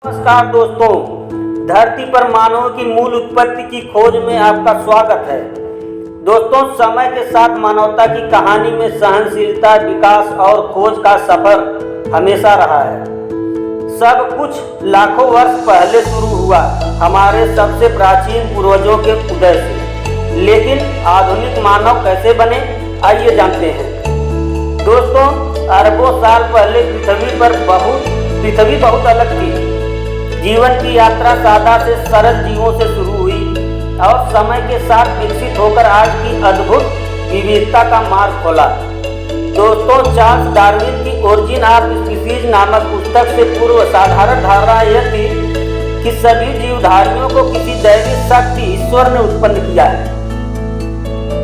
नमस्कार दोस्तों, धरती पर मानव की मूल उत्पत्ति की खोज में आपका स्वागत है। दोस्तों, समय के साथ मानवता की कहानी में सहनशीलता, विकास और खोज का सफर हमेशा रहा है। सब कुछ लाखों वर्ष पहले शुरू हुआ, हमारे सबसे प्राचीन पूर्वजों के उदय से। लेकिन आधुनिक मानव कैसे बने, आइए जानते हैं। दोस्तों, अरबों साल पहले पृथ्वी बहुत अलग थी। जीवन की यात्रा सादा से सरल जीवों से शुरू हुई और समय के साथ विकसित होकर आज की अद्भुत विविधता का मार्ग खोला। दोस्तों, चार्ल्स डार्विन की ओरिजिन ऑफ स्पीसीज नामक पुस्तक से पूर्व साधारण धारणा यह थी कि सभी जीवधारियों को किसी दैवी शक्ति ईश्वर ने उत्पन्न किया है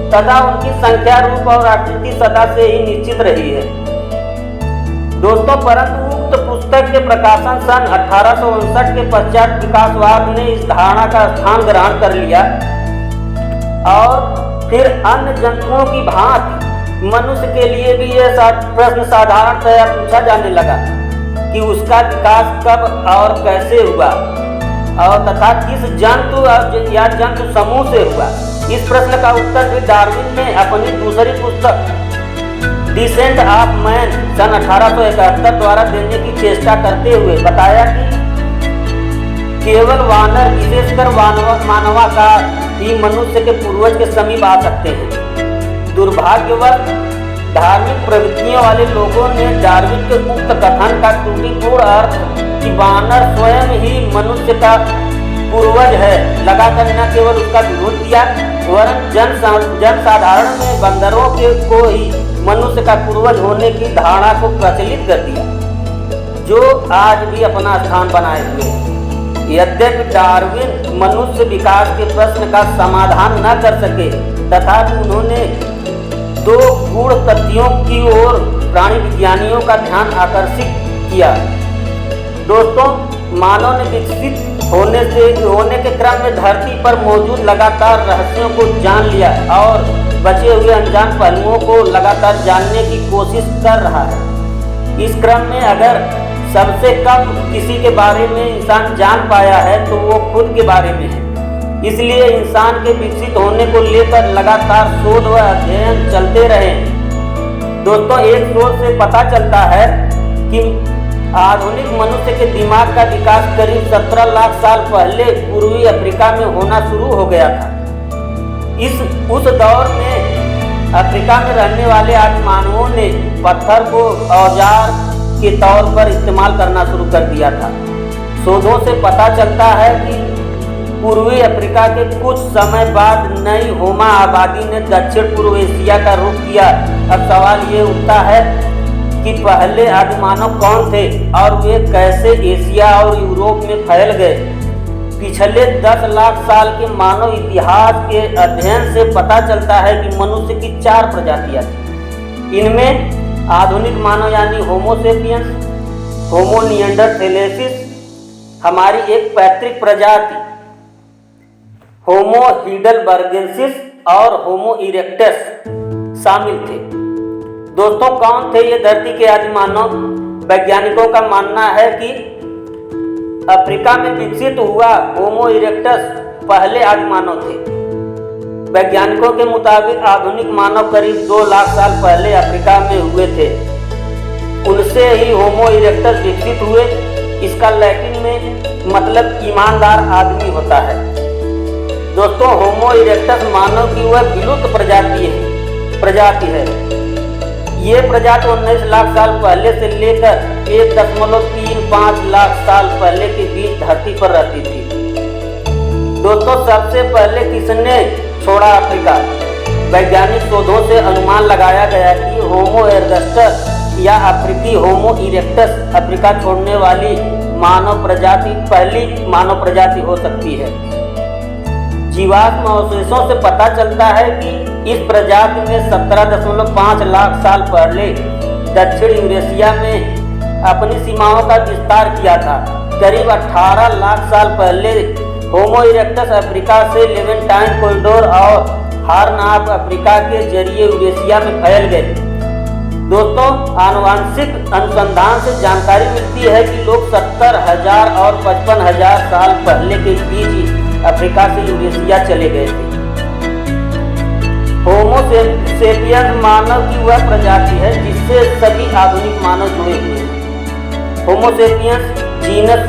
तथा उनकी संख्या, रूप और आकृति सदा से ही निश्चित रही है। दोस्तों, परंतु उक्त पुस्तक के प्रकाशन सन 1859 के पश्चात विकासवाद ने इस धारणा का स्थान ग्रहण कर लिया और फिर अन्य जंतुओं की भांति मनुष्य के लिए भी यह प्रश्न साधारणतया पूछा जाने लगा कि उसका विकास कब और कैसे हुआ और तथा किस जंतु या जंतु समूह से हुआ। इस प्रश्न का उत्तर भी डार्विन ने अपनी दूसरी पुस्तक डिसेंट ऑफ मैन सन 1871 द्वारा देने की चेष्टा करते हुए बताया कि केवल वानर, विशेषकर मानवाकार ही मनुष्य के पूर्वज के समीप आ सकते हैं। दुर्भाग्यवश धार्मिक प्रवृत्तियों वाले लोगों ने डार्विन के उक्त कथन का त्रुटिपूर्ण अर्थ कि वानर स्वयं ही मनुष्य का पूर्वज है लगाकर न केवल उसका विरोध किया, वरन जनसाधारण में बंदरों को ही मनुष्य का पूर्वज होने की धारणा को प्रचलित कर दिया, जो आज भी अपना स्थान बनाए हुए है। यद्यपि डार्विन मनुष्य विकास के प्रश्न का समाधान न कर सके, तथापि उन्होंने दो गूढ़ तथ्यों की ओर प्राणी विज्ञानियों का ध्यान आकर्षित किया। दोस्तों, मानव ने विकसित होने के क्रम में धरती पर मौजूद लगातार रहस्यों को जान लिया और बचे हुए अनजान पहलुओं को लगातार जानने की कोशिश कर रहा है। इस क्रम में अगर सबसे कम किसी के बारे में इंसान जान पाया है तो वो खुद के बारे में है। इसलिए इंसान के विकसित होने को लेकर लगातार शोध व अध्ययन चलते रहे। दोस्तों, एक शोध से पता चलता है कि आधुनिक मनुष्य के दिमाग का विकास करीब 17 लाख साल पहले पूर्वी अफ्रीका में होना शुरू हो गया था। उस दौर में अफ्रीका में रहने वाले आदि मानवों ने पत्थर को औजार के तौर पर इस्तेमाल करना शुरू कर दिया था। शोधों से पता चलता है कि पूर्वी अफ्रीका के कुछ समय बाद नई होमा आबादी ने दक्षिण पूर्व एशिया का रुख किया। अब सवाल ये उठता है कि पहले आदिमानव कौन थे और वे कैसे एशिया और यूरोप में फैल गए। पिछले 10 लाख साल के मानव इतिहास के अध्ययन से पता चलता है कि मनुष्य की 4 प्रजातियां थी। इनमें आधुनिक मानव यानी होमो सेपियंस, होमो निएंडरथैलेसिस, हमारी एक पैतृक प्रजाति होमो हीडलबर्गेंसिस और होमो इरेक्टस शामिल थे। दोस्तों, कौन थे ये धरती के आदि मानव? वैज्ञानिकों का मानना है कि अफ्रीका में विकसित हुआ होमो इरेक्टस पहले आदि मानव थे। वैज्ञानिकों के मुताबिक आधुनिक मानव करीब 2 लाख साल पहले अफ्रीका में हुए थे। उनसे ही होमो इरेक्टस विकसित हुए। इसका लैटिन में मतलब ईमानदार आदमी होता है। दोस्तों, होमो इरेक्टस मानव की वह विलुप्त प्रजाति है। ये प्रजाति 19 लाख साल पहले से लेकर 1.35 लाख साल पहले के बीच धरती पर रहती थी। दोस्तों, सबसे पहले किसने छोड़ा अफ्रीका? वैज्ञानिक शोधों से अनुमान लगाया गया कि होमो एरगस्टस या अफ्रीकी होमो इरेक्टस अफ्रीका छोड़ने वाली पहली मानव प्रजाति हो सकती है। जीवात्म अवशेषों से पता चलता है कि इस प्रजाति ने 17.5 लाख साल पहले दक्षिण यूरेशिया में अपनी सीमाओं का विस्तार किया था। करीब 18 लाख साल पहले होमो इरेक्टस अफ्रीका से लेवेंटाइन कॉरिडोर और हॉर्न ऑफ अफ्रीका के जरिए यूरेशिया में फैल गए। दोस्तों, आनुवांशिक अनुसंधान से जानकारी मिलती है कि लोग 70,000 और 55,000 साल पहले के बीच ही अफ्रीका से यूरेशिया चले गए थे। होमो सेपियंस मानव की वह प्रजाति है जिससे सभी आधुनिक मानव जुड़े हुए हैं। होमो सेपियंस जीनस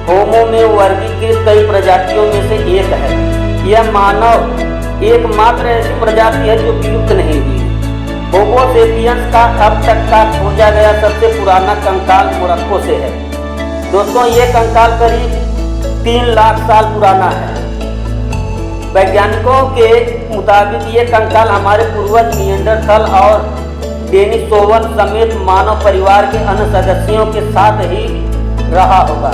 होमो में वर्गीकृत कई प्रजातियों में से एक है। यह मानव एकमात्र ऐसी प्रजाति है जो विलुप्त नहीं हुई। होमो सेपियंस का अब तक का खोजा गया सबसे पुराना कंकाल मोरक्को से है। दोस्तों, ये कंकाल करीब 3 लाख साल पुराना है। वैज्ञानिकों के मुताबिक ये कंकाल हमारे पूर्वज निएंडरथल और डेनिसोवन समेत मानव परिवार के अन्य सदस्यों के साथ ही रहा होगा।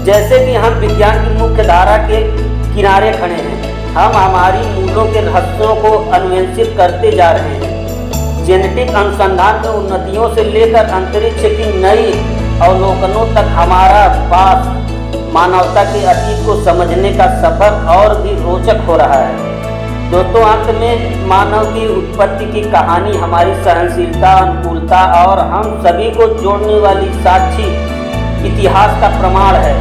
जैसे कि हम विज्ञान की मुख्य धारा के किनारे खड़े हैं, हम हमारी मूलों के रहस्यों को अन्वेषित करते जा रहे हैं। जेनेटिक अनुसंधान में उन्नतियों से लेकर अंतरिक्ष की नई अवलोकनों तक हमारा पास मानवता के अतीत को समझने का सफर और भी रोचक हो रहा है। दोस्तों, अंत में मानव की उत्पत्ति की कहानी हमारी सहनशीलता, अनुकूलता और हम सभी को जोड़ने वाली साक्षी इतिहास का प्रमाण है।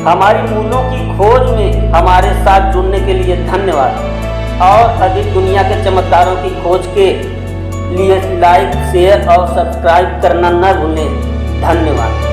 हमारी मूलों की खोज में हमारे साथ जुड़ने के लिए धन्यवाद। और अधिक दुनिया के चमत्कारों की खोज के लिए लाइक, शेयर और सब्सक्राइब करना न भूलें। धन्यवाद।